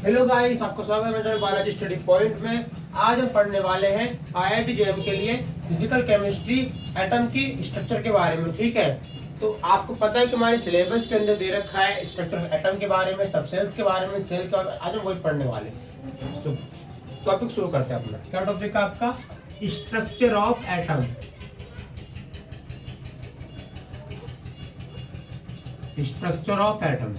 Hello guys, आपका स्वागत है मेरे चैनल बालाजी स्टडी पॉइंट में। आज हम पढ़ने वाले हैं IIT JM के लिए फिजिकल केमिस्ट्री एटम की स्ट्रक्चर के बारे में। ठीक है, तो आपको पता है कि हमारे सिलेबस के अंदर दे रखा है स्ट्रक्चर एटम के बारे में, सब सेल्स के बारे में, सेल के बारे में। आज हम वही पढ़ने वाले हैं। टॉपिक शुरू करते हैं अपना। क्या टॉपिक है आपका? Structure of atom. Structure of atom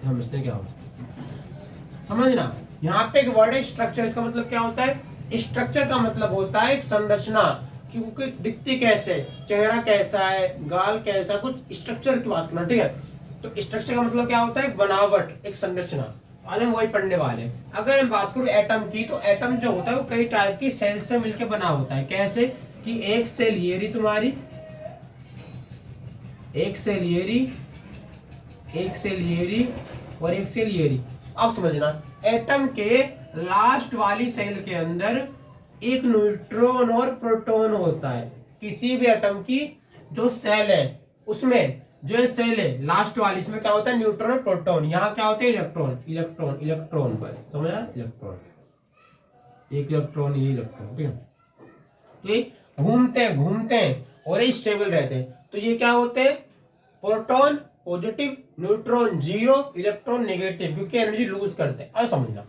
समझते क्या होता समझना। यहाँ पे एक वर्ड है स्ट्रक्चर। इसका मतलब क्या होता है? स्ट्रक्चर का मतलब होता है एक संरचना, क्योंकि दिखती कैसे, चेहरा कैसा है, गाल कैसा, कुछ स्ट्रक्चर की बात करना। ठीक है, तो स्ट्रक्चर का मतलब क्या होता है? एक बनावट, एक संरचना। आज हम वही पढ़ने वाले हैं। अगर हम बात करूं एटम की, तो एटम जो होता है वो कई टाइप की सेल्स से मिलकर बना होता है। कैसे कि एक सेल ये रही तुम्हारी, एक सेल ये रही, एक सेल ये रही और एक सेल ये रही। अब समझना, एटम के लास्ट वाली सेल के अंदर एक न्यूट्रॉन और प्रोटॉन होता है। किसी भी एटम की जो सेल है उसमें जो सेल है लास्ट वाली, इसमें क्या होता है? न्यूट्रॉन और प्रोटॉन। यहाँ क्या होते हैं? Electron, electron, electron. बस समझा? इलेक्ट्रॉन, एक इलेक्ट्रॉन, ये इलेक्ट्रॉन। ठीक है, तो ये घूमते हैं और ये स्टेबल रहते हैं। तो ये क्या होते हैं? Proton positive, neutron zero, electron negative, क्योंकि एनर्जी लूज करते हैं। अब समझना,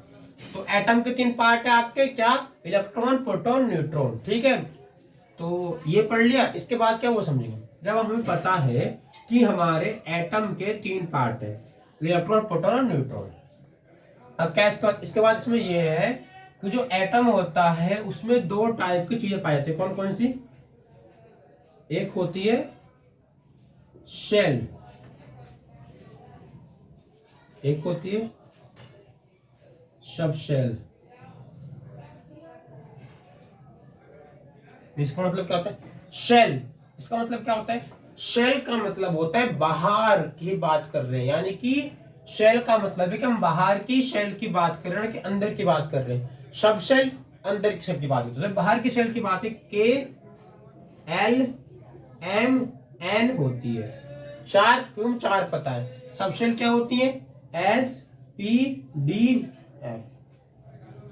तो एटम के तीन पार्ट है आपके, क्या? Electron, proton, neutron. ठीक है, तो ये पढ़ लिया। इसके बाद क्या वो समझेंगे, जब हमें पता है कि हमारे एटम के तीन पार्ट है, इलेक्ट्रॉन, प्रोटॉन और न्यूट्रॉन। अब क्या इसके बाद इसमें ये है कि जो एटम होता है उसमें दो टाइप की चीजें पाई जाती है। कौन कौन सी? एक होती है शेल, एक होती है सब शेल। इसका मतलब क्या होता है? शेल। इसका मतलब क्या होता है? शेल का मतलब होता है बाहर की बात कर रहे हैं, यानी कि शेल का मतलब है कि हम बाहर की शेल की बात कर रहे हैं कि अंदर की बात कर रहे हैं। सब शेल अंदर की शेल की बात है, तो बाहर की शेल की बात है KLMN होती है। चार, क्यों? चार पता है। सब शेल क्या होती है? SPDF।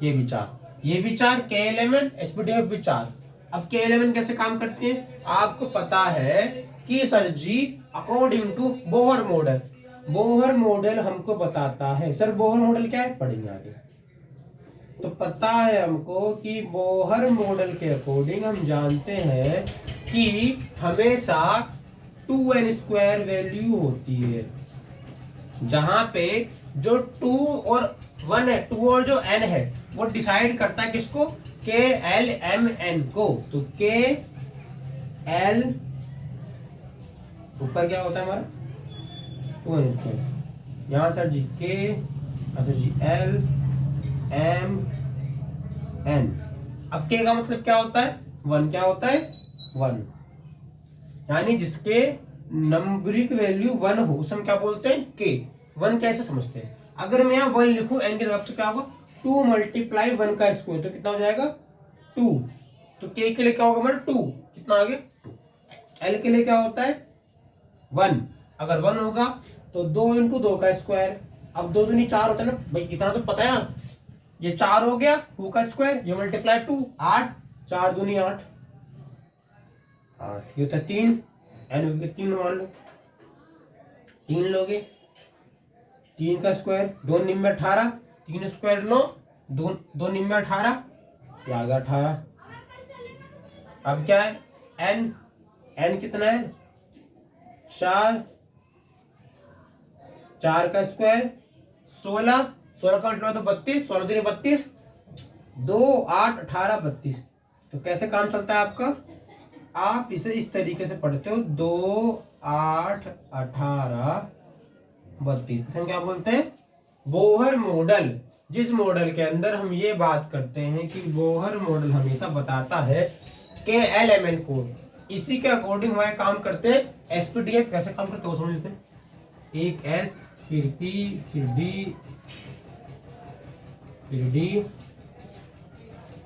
ये भी चार, ये भी चार, KLMN, SPDF भी चार। अब KLMN कैसे काम करती है? आपको पता है कि sir ji, according to Bohr model, Bohr model हमको बताता है। सर बोहर मॉडल क्या है? पढ़ेंगे आगे। तो पता है हमको कि बोहर मॉडल के अकॉर्डिंग हम जानते हैं कि हमेशा 2n² वैल्यू होती है, जहां पे जो 2 और 1 है, 2 और जो n है, वो डिसाइड करता है किसको? KLMN को। तो KL ऊपर क्या होता है हमारा? 2n²। यहां सर जी K, अच्छा जी LMN। अब K का मतलब क्या होता है? 1। क्या होता है? 1, यानी जिसके नंबरिक वैल्यू 1 हो उसे हम क्या बोलते हैं? K। 1 कैसे समझते हैं? अगर मैं यहाँ 1 लिखूं n की जगह, तो क्या होगा? 2 × 1 का स्क्वायर, तो कितना हो जाएगा? 2। तो K के लिए क्या होगा हमारा? 2। कितना आ गया? 2। L के लिए क्या होता है? 1। अगर 1 होगा तो 2 × 2 का स्क्वायर। अब 2 दूनी 4 होता है ना भाई, इतना तो पता है ना। ये 4 हो गया, 2 का स्क्वायर, ये मल्टीप्लाई 2, 8, 4 दूनी 8, 8, ये होता है 3, n 3 मान लो, 3 लोगे, 3 का स्क्वायर, 2 निम्न 18, 3 स्क्वायर 9, 2 निम्न 18, ये आ गया 18। अब क्या है? n कितना है? 4, 4 का स्क्वायर 16, 16 का मल्टीप्लाई तो 32, 16 दूनी 32, 2, 8, 18, 32। तो कैसे काम चलता है आपका? आप इसे इस तरीके से पढ़ते हो, 2, 8, 18, 32। हम क्या बोलते हैं? Bohr model. जिस मॉडल के अंदर हम ये बात करते हैं कि बोहर मॉडल हमेशा बताता है KLMN को, इसी के अकॉर्डिंग हमारे काम करते हैं। SPDF कैसे काम करते हैं वो समझ लेते हैं। एक S, फिर P, फिर D, फिर D,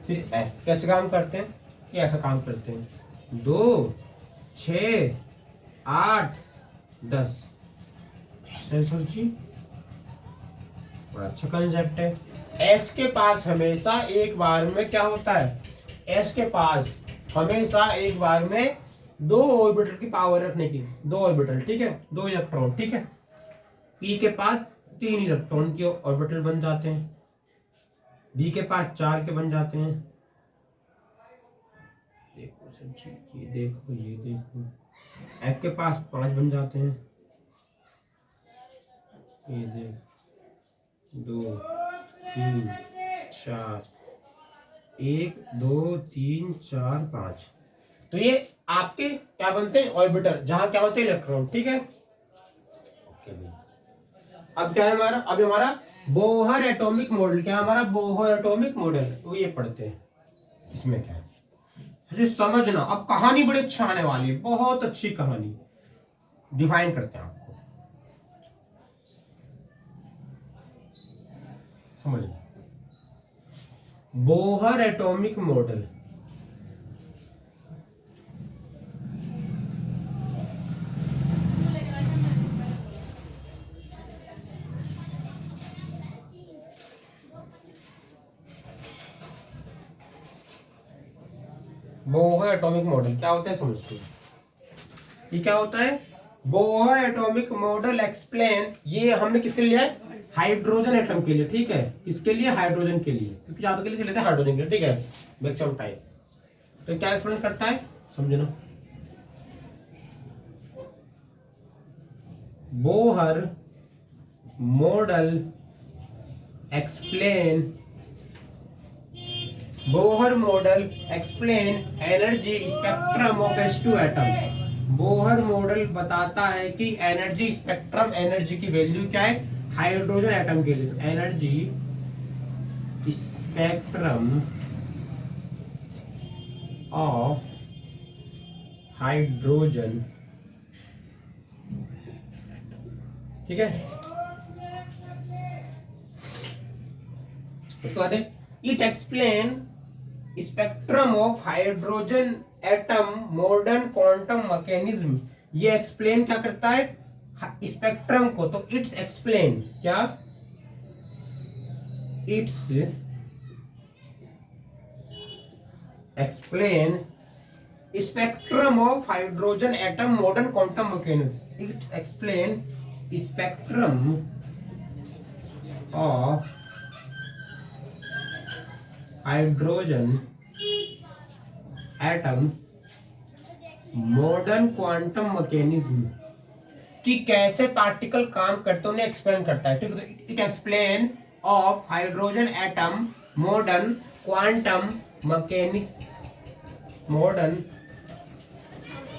फिर F। कैसे काम करते हैं? कि ऐसा काम करते हैं, 2, 6, 8, 10। ऐसे सर जी बड़ा अच्छा कंसेप्ट है। एस के पास हमेशा एक बार में क्या होता है, एस के पास हमेशा एक बार में दो ऑर्बिटल की पावर रखने की, दो ऑर्बिटल, ठीक है, दो इलेक्ट्रॉन, ठीक है। पी के पास 3 इलेक्ट्रॉन के ऑर्बिटल बन जाते हैं, डी के पास 4 के बन जाते हैं। देखो सच्ची, ये देखो, ये देखो, एफ के पास 5 बन जाते हैं, ये देख, 2 3 4, 1 2 3 4 5। तो ये आपके क्या बनते हैं, ऑर्बिटल, जहां क्या होते हैं, इलेक्ट्रॉन, ठीक है। अब क्या है हमारा, अब हमारा बोहर एटॉमिक मॉडल, क्या हमारा बोहर एटॉमिक मॉडल, तो ये पढ़ते हैं। इसमें क्या है जी, समझना। अब कहानी बड़ी अच्छी आने वाली है, बहुत अच्छी कहानी डिफाइन करते हैं आपको, समझना। Bohr atomic model, Bohr atomic model क्या होता है समझते हैं। ये क्या होता है, बोहर एटॉमिक मॉडल एक्सप्लेन, ये हमने किसके लिए लिया है, हाइड्रोजन एटम के लिए, ठीक है। किसके लिए, हाइड्रोजन के लिए, क्योंकि ज्यादा के लिए लेते हैं हाइड्रोजन के लिए, ठीक है, मैक्सिमम टाइम। तो क्या एक्सप्लेन करता है, समझना। Bohr model explain, Bohr model explain energy spectrum of H2 atom. Bohr model बताता है कि एनर्जी स्पेक्ट्रम, एनर्जी की वैल्यू क्या है हाइड्रोजन एटम के लिए। एनर्जी स्पेक्ट्रम ऑफ हाइड्रोजन, ठीक है। उसके बाद it explain spectrum of hydrogen atom modern quantum mechanism. ये एक्सप्लेन क्या करता है, स्पेक्ट्रम को। तो इट्स एक्सप्लेन क्या, it's explain spectrum of hydrogen atom modern quantum mechanism. It's explain spectrum of hydrogen atom modern quantum mechanism, कि कैसे particle काम करते हैं उन्हें एक्सप्लेन करता है, ठीक है। It explain of hydrogen atom modern quantum mechanics, modern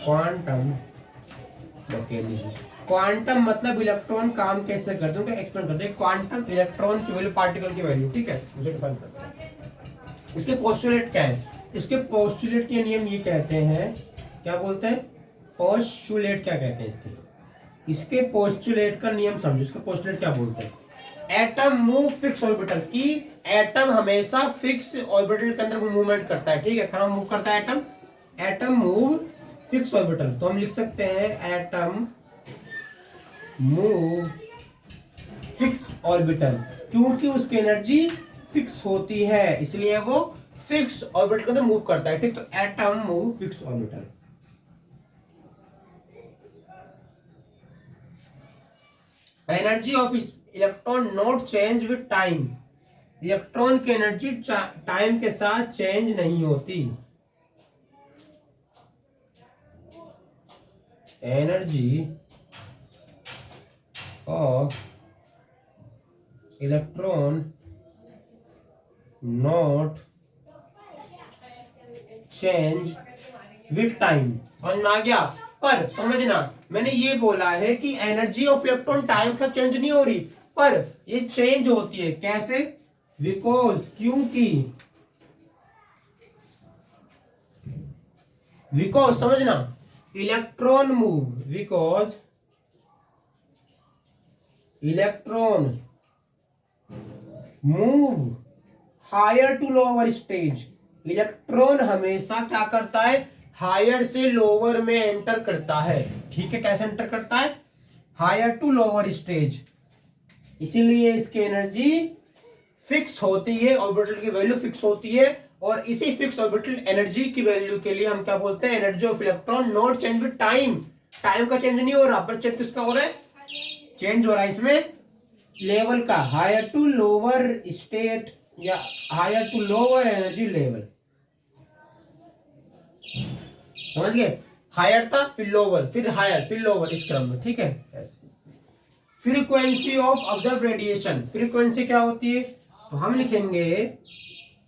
quantum mechanism. Quantum मतलब इलेक्ट्रॉन काम कैसे करते हैं, एक्सप्लेन करते हैं। क्वांटम इलेक्ट्रॉन की वैल्यू, पार्टिकल की वैल्यू, ठीक है, मुझे डिफाइन करते हैं। इसके पोस्टुलेट क्या है, इसके पोस्टुलेट के नियम ये कहते हैं, क्या बोलते हैं, पोस्टुलेट क्या कहते हैं इसके पोस्टुलेट का नियम समझो। इसके पोस्टुलेट क्या बोलते हैं, एटम मूव फिक्स ऑर्बिटल, की एटम हमेशा फिक्स ऑर्बिटल के अंदर मूवमेंट करता है, ठीक है। कहां मूव करता है atom, atom move fix orbital. तो हम लिख सकते हैं एटम मूव फिक्स ऑर्बिटल, क्योंकि उसकी एनर्जी फिक्स होती है, इसलिए वो फिक्स ऑर्बिटल के अंदर मूव करता है, ठीक। तो atom move fix orbital. Energy of electron not change with time, electron की एनर्जी टाइम के साथ चेंज नहीं होती। Energy of electron not change with time, समझ में आ गया। पर समझना, मैंने ये बोला है कि एनर्जी ऑफ इलेक्ट्रॉन टाइम का चेंज नहीं हो रही, पर ये चेंज होती है, कैसे, बिकॉज, क्योंकि, बिकॉज समझना, electron move, because electron move higher to lower stage. Electron हमेशा क्या करता है, हायर से लोअर में एंटर करता है, ठीक है। कैसे एंटर करता है, हायर टू लोअर स्टेज। इसीलिए इसकी एनर्जी फिक्स होती है, ऑर्बिटल की वैल्यू फिक्स होती है, और इसी फिक्स ऑर्बिटल एनर्जी की वैल्यू के लिए हम क्या बोलते हैं, energy of electron not change with time. Time का चेंज नहीं हो रहा, पर चेंज किसका हो रहा है, चेंज हो रहा है इसमें लेवल का, हायर टू लोअर स्टेट या higher to lower energy level. समझ गए, हायर था फिर लोअर फिर हायर फिर लोअर, इस क्रम में, ठीक है। Frequency of observe radiation, frequency क्या होती है, तो हम लिखेंगे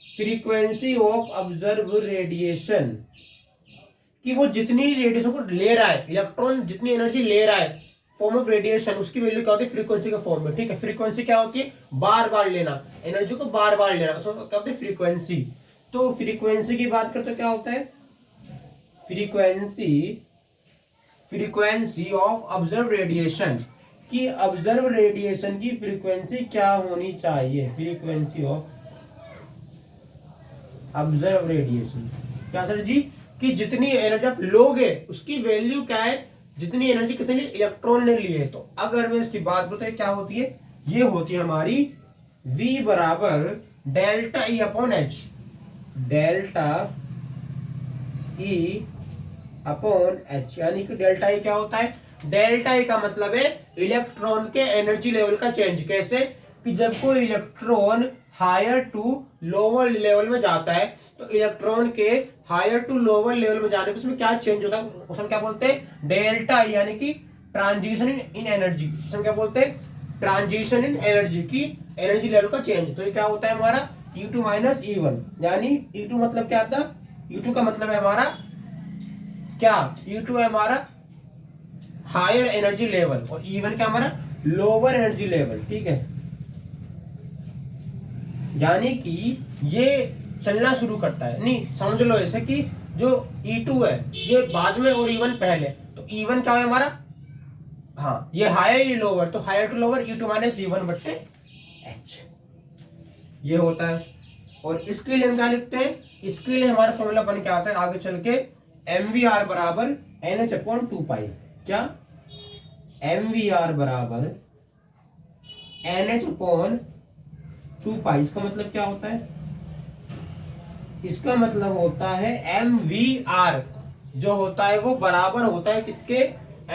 फ्रीक्वेंसी ऑफ ऑब्जर्व रेडिएशन, कि वो जितनी रेडिएशन को ले रहा है, इलेक्ट्रॉन जितनी एनर्जी ले रहा है फॉर्म ऑफ रेडिएशन, उसकी वैल्यू क्या होती है, फ्रीक्वेंसी के फॉर्म में, ठीक है। फ्रीक्वेंसी क्या होती है, बार बार लेना, एनर्जी को बार बार लेना, उसको क्या होती है, फ्रीक्वेंसी। तो फ्रीक्वेंसी की बात करते क्या होता है, फ्रीक्वेंसी ऑफ ऑब्जर्व रेडिएशन, कि ऑब्जर्व रेडिएशन की फ्रीक्वेंसी क्या होनी चाहिए, फ्रीक्वेंसी ऑफ ऑब्जर्व रेडिएशन क्या सर जी, कि जितनी एनर्जी आप लोगे उसकी वैल्यू क्या है, जितनी एनर्जी कितनी इलेक्ट्रॉन ने लिए। तो अगर मैं इसकी बात करूं तो क्या होती है, ये होती है हमारी V बराबर delta E upon H, delta E upon H, यानी कि डेल्टा E क्या होता है, डेल्टा E का मतलब है इलेक्ट्रॉन के एनर्जी लेवल का चेंज। कैसे, कि जब कोई electron higher to lower level में जाता है, तो इलेक्ट्रॉन के हायर टू लोअर लेवल में जाने पर उसमें क्या चेंज होता है, उसे हम क्या बोलते हैं, डेल्टा, यानी कि ट्रांजिशन इन एनर्जी, हम क्या बोलते हैं, ट्रांजिशन इन एनर्जी, की एनर्जी लेवल का चेंज। तो ये क्या होता है हमारा E2 माइनस E1, यानी E2 मतलब क्या था, E2 का मतलब है हमारा क्या, E2 है हमारा हायर एनर्जी लेवल, और E1 क्या हमारा लोअर एनर्जी लेवल, ठीक है। यानी कि ये चलना शुरू करता है, नहीं समझ लो ऐसे कि जो E2 है ये बाद में और E1 पहले, तो E1 क्या है हमारा, हाँ ये हायर ये लोअर, तो higher to lower E2 minus E1 बट्टे H, ये होता है। और इसके लिए हम क्या लिखते हैं, इसके लिए हमारा फॉर्मूला बन के आता है आगे चल के MVR बराबर NH अपॉन 2 पाई, क्या MVR बराबर NH अपॉन 2 पाई, इसका मतलब क्या होता है, इसका मतलब होता है MVR जो होता है वो बराबर होता है किसके,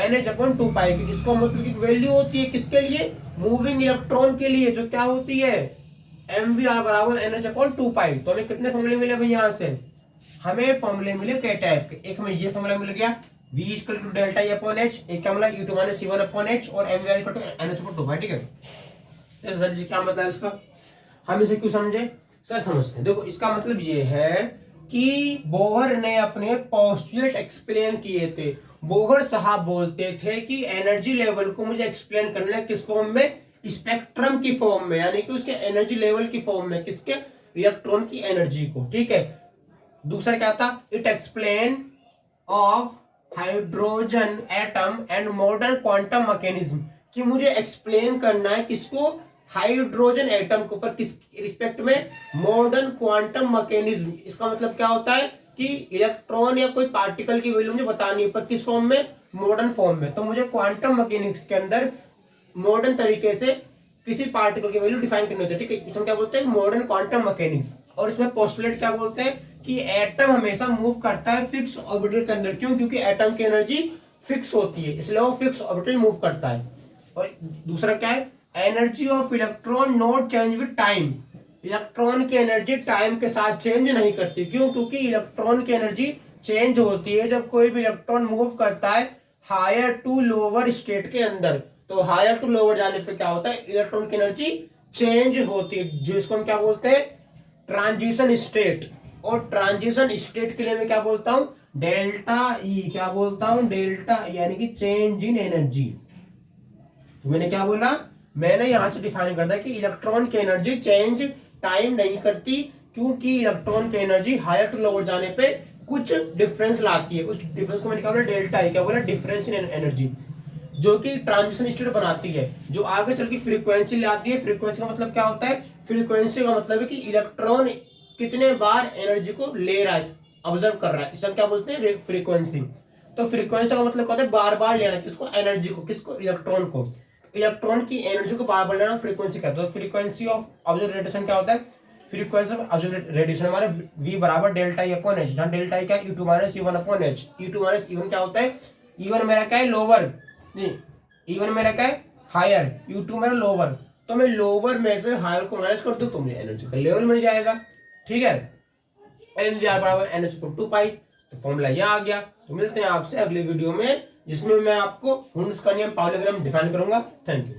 NH अपॉन 2 पाई की। इसको मतलब की वैल्यू होती है किसके लिए, मूविंग इलेक्ट्रॉन के लिए, जो क्या होती है MVR बराबर NH अपॉन 2 पाई। तो हमें कितने फॉर्मूले मिले भाई, यहां से हमें फॉर्मूले मिले कई टाइप के, एक में ये फॉर्मूला मिल गया V equal to delta E upon H, एक क्या मिला E2 minus E1 upon H, और MVR equal to NH upon 2 pi, ठीक है। सर जी क्या मतलब इसका, हम इसे क्यों समझे, सर समझते हैं। देखो इसका मतलब ये है कि बोहर ने अपने पोस्टुलेट एक्सप्लेन किए थे, बोहर साहब बोलते थे कि एनर्जी लेवल को मुझे एक्सप्लेन करना है किस फॉर्म में, स्पेक्ट्रम की फॉर्म में, यानी कि उसके एनर्जी लेवल की फॉर्म में, किसके, इलेक्ट्रॉन की एनर्जी को, ठीक है। दूसरा क्या था, it explain of hydrogen atom and modern quantum mechanism, कि मुझे एक्सप्लेन करना है किसको, हाइड्रोजन एटम के ऊपर, किस रिस्पेक्ट में, मॉडर्न क्वांटम मैकेनिज्म। इसका मतलब क्या होता है कि इलेक्ट्रॉन या कोई पार्टिकल की वैल्यू मुझे बतानी है, पर किस फॉर्म में, मॉडर्न फॉर्म में। तो मुझे क्वांटम मैकेनिक्स के अंदर मॉडर्न तरीके से किसी पार्टिकल की वैल्यू डिफाइन करनी होती है, ठीक है। इसमें क्या बोलते हैं, मॉडर्न क्वांटम मैकेनिक्स। और इसमें पोस्टुलेट क्या बोलते हैं कि एटम हमेशा मूव करता है फिक्स ऑर्बिटल के अंदर, क्यों, क्योंकि एटम की एनर्जी फिक्स होती है, इसलिए वो फिक्स ऑर्बिटल मूव करता है। और दूसरा क्या है, energy of electron not change with time, electron की एनर्जी टाइम के साथ चेंज नहीं करती, क्यों, क्योंकि इलेक्ट्रॉन की एनर्जी चेंज होती है जब कोई भी इलेक्ट्रॉन मूव करता है हायर टू लोअर स्टेट के अंदर। तो हायर टू लोअर जाने पे क्या होता है, इलेक्ट्रॉन की एनर्जी चेंज होती है, जिसको हम क्या बोलते हैं, ट्रांजिशन स्टेट। और ट्रांजिशन स्टेट के लिए मैं क्या बोलता हूं, डेल्टा ई, क्या बोलता हूं, डेल्टा, यानी कि चेंज इन एनर्जी। तो मैंने क्या बोला, मैंने यहां से डिफाइन कर दिया कि इलेक्ट्रॉन की एनर्जी चेंज टाइम नहीं करती, क्योंकि इलेक्ट्रॉन की एनर्जी हायर टू लोअर जाने पे कुछ डिफरेंस लाती है। उस डिफरेंस को मैंने क्या बोला, डेल्टा ई, क्या बोला, डिफरेंस इन एनर्जी, जो कि ट्रांजिशन स्टेट बनाती है, जो आगे चल के फ्रीक्वेंसी लाती है। फ्रीक्वेंसी का मतलब क्या होता है, फ्रीक्वेंसी का मतलब है कि इलेक्ट्रॉन कितने बार एनर्जी को ले रहा है, ऑब्जर्व कर रहा है, इसे हम क्या बोलते हैं, फ्रीक्वेंसी। तो फ्रीक्वेंसी का मतलब क्या होता है, बार बार लेना, किसको, एनर्जी को, किसको, इलेक्ट्रॉन को। इलेक्ट्रॉन की एनर्जी को बार बार लेना फ्रीक्वेंसी कहते हैं। तो फ्रीक्वेंसी ऑफ ऑब्जर्व रेडिएशन क्या होता है, फ्रीक्वेंसी ऑफ ऑब्जर्व रेडिएशन हमारे v बराबर डेल्टा ई अपॉन एच, जहां डेल्टा ई क्या है E2 minus E1 upon H. E2 minus E1 क्या होता है, E1 मेरा क्या है लोअर, नहीं E1 मेरा क्या है हायर, U2 मेरा लोअर, तो मैं लोअर में से हायर को माइनस कर दूं तो मुझे एनर्जी का लेवल मिल जाएगा। ठीक है, एनर्जी बराबर एनएच को 2 पाई, तो फॉर्मूला ये आ गया। तो मिलते हैं आपसे अगले वीडियो में जिसमें मैं आपको हुंड्स का नियम पाउली डिफाइन करूंगा। Thank you.